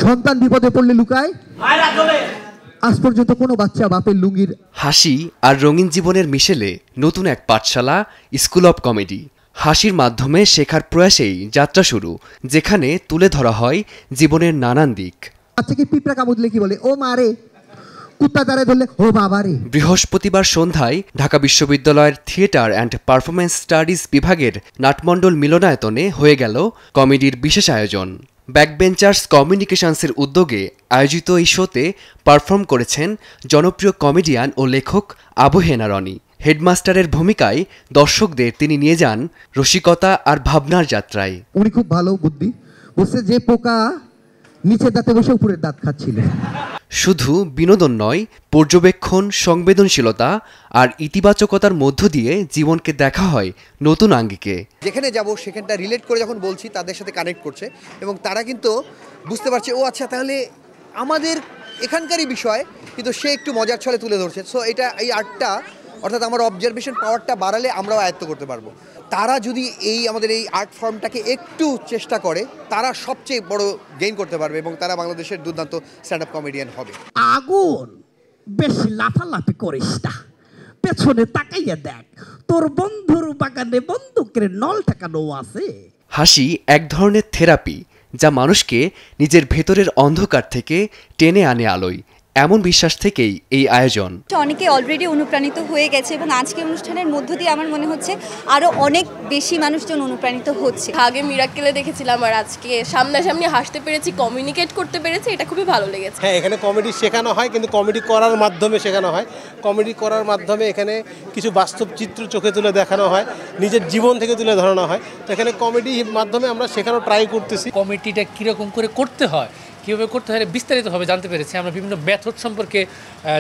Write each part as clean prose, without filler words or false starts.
সন্তান বিপদে পড়লে লুকায়, আজ পর্যন্ত কোনো বাচ্চা বাপের লুঙ্গির। হাসি আর রঙিন জীবনের মিশেলে নতুন এক পাঠশালা, স্কুল অব কমেডি। হাসির মাধ্যমে শেখার প্রয়াসেই যাত্রা শুরু, যেখানে তুলে ধরা হয় জীবনের নানান দিক। বাচ্চাকে পিঁপড়া কামড় কি বলে, ও মারে, কুত্তা দাঁড়ায় ধরলে ও বাবারে। বৃহস্পতিবার সন্ধ্যায় ঢাকা বিশ্ববিদ্যালয়ের থিয়েটার অ্যান্ড পারফরমেন্স স্টাডিজ বিভাগের নাটমণ্ডল মিলনায়তনে হয়ে গেল কমেডির বিশেষ আয়োজন। ব্যাকবেঞ্চার্স কমিউনিকেশনসের উদ্যোগে আয়োজিত এই শোতে পারফর্ম করেছেন জনপ্রিয় কমেডিয়ান ও লেখক আবু হেনা রনি। হেডমাস্টারের ভূমিকায় দর্শকদের তিনি নিয়ে যান রসিকতা আর ভাবনার যাত্রায়। উনি খুব ভালো বুদ্ধি, বলছে যে পোকা নিচের দাঁতে বসে উপরের দাঁত খাচ্ছিল। শুধু বিনোদন নয়, পর্যবেক্ষণ, সংবেদনশীলতা আর ইতিবাচকতার মধ্য দিয়ে জীবনকে দেখা হয় নতুন আঙ্গিকে। যেখানে যাব সেখানটা রিলেট করে যখন বলছি, তাদের সাথে কানেক্ট করছে এবং তারা কিন্তু বুঝতে পারছে ও আচ্ছা তাহলে আমাদের এখানকারই বিষয়, কিন্তু সে একটু মজার ছলে তুলে ধরছে। সো এটা এই আর্টটা, অর্থাৎ আমার অবজারভেশন পাওয়ারটা বাড়ালে আমরাও আয়ত্ত করতে পারবো। তারা যদি আমাদের এই আর্ট ফর্মটাকে একটু চেষ্টা করে, তারা সবচেয়ে বড় গেইন করতে পারবে এবং তারা বাংলাদেশের দুর্দান্ত স্ট্যান্ড আপ কমেডিয়ান হবে। আগুন বেশি লাফালাফি করিস না, পেছনে তাকাইয়া দেখ, তোর বন্ধুর বাগানে বন্দুকের নল ঠেকানো আছে। হাসি এক ধরনের থেরাপি, যা মানুষকে নিজের ভেতরের অন্ধকার থেকে টেনে আনে আলোয়। এমন বিশ্বাস থেকেই এই আয়োজন। অনেকে অলরেডি অনুপ্রাণিত হয়ে গেছে এবং আজকের অনুষ্ঠানের মধ্য দিয়ে আমার মনে হচ্ছে আরও অনেক বেশি মানুষজন অনুপ্রাণিত হচ্ছে। আগে মিরাক্কেলে দেখেছিলাম, আর আজকে সামনাসামনি হাসতে পেরেছি, কমিউনিকেট করতে পেরেছি, এটা খুবই ভালো লেগেছে। হ্যাঁ, এখানে কমেডি শেখানো হয়, কিন্তু কমেডি করার মাধ্যমে শেখানো হয়। কমেডি করার মাধ্যমে এখানে কিছু বাস্তব চিত্র চোখে তুলে দেখানো হয়, নিজের জীবন থেকে তুলে ধরানো হয়। তো এখানে কমেডির মাধ্যমে আমরা শেখানোর ট্রাই করতেছি। কমেডিটা কীরকম করে করতে হয়, কীভাবে করতে হয় বিস্তারিতভাবে জানতে পেরেছি। আমরা বিভিন্ন মেথড সম্পর্কে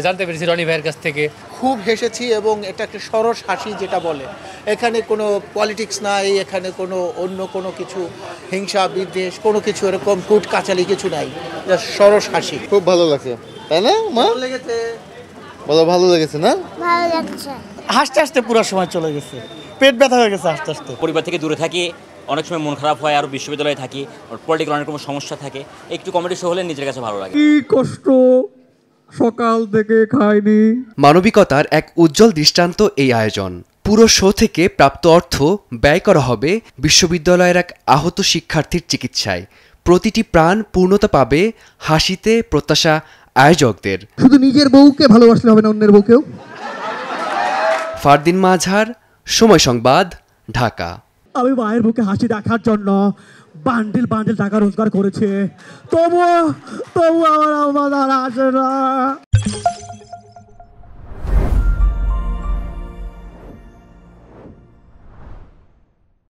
জানতে পেরেছি রনি ভাইয়ের কাছ থেকে। খুব হেসেছি এবং এটা একটা সরস হাসি যেটা বলে। এখানে কোনো পলিটিক্স নাই, এখানে কোনো অন্য কোনো কিছু হিংসা বিদ্বেষ কোনো কিছু এরকম কুট কাচালি কিছু নাই, সরস হাসি। খুব ভালো লাগছে, তাই না মা? ভালো লেগেছে, বলো ভালো লেগেছে না? ভালো লাগছে। হাসতে হাসতে পুরো সময় চলে গেছে, পেট ব্যথা হয়ে গেছে হাসতে হাসতে। পরিবার থেকে দূরে থাকি, অনেক সময় মন খারাপ হয়, আর বিশ্ববিদ্যালয়ে থাকি, পলিটিক্যাল অনেক রকম সমস্যা থাকে, একটু কমেডি শো হলে নিজের কাছে ভালো লাগে। কি কষ্ট, সকাল থেকে খাইনি। মানবিকতার এক উজ্জ্বল দৃষ্টান্ত এই আয়োজন। পুরো শো থেকে প্রাপ্ত অর্থ ব্যয় করা হবে বিশ্ববিদ্যালয়ের এক আহত শিক্ষার্থীর চিকিৎসায়। প্রতিটি প্রাণ পূর্ণতা পাবে হাসিতে, প্রত্যাশা আয়োজকদের। শুধু নিজের বউকে ভালোবাসলে হবে না, অন্যের বউকেও। ফারদিন মাঝার, সময় সংবাদ, ঢাকা। আমি মায়ের মুখে হাসি দেখার জন্য বান্ডিল বান্ডিল টাকা রোজগার করেছে, তবু আমার আমার আসে না।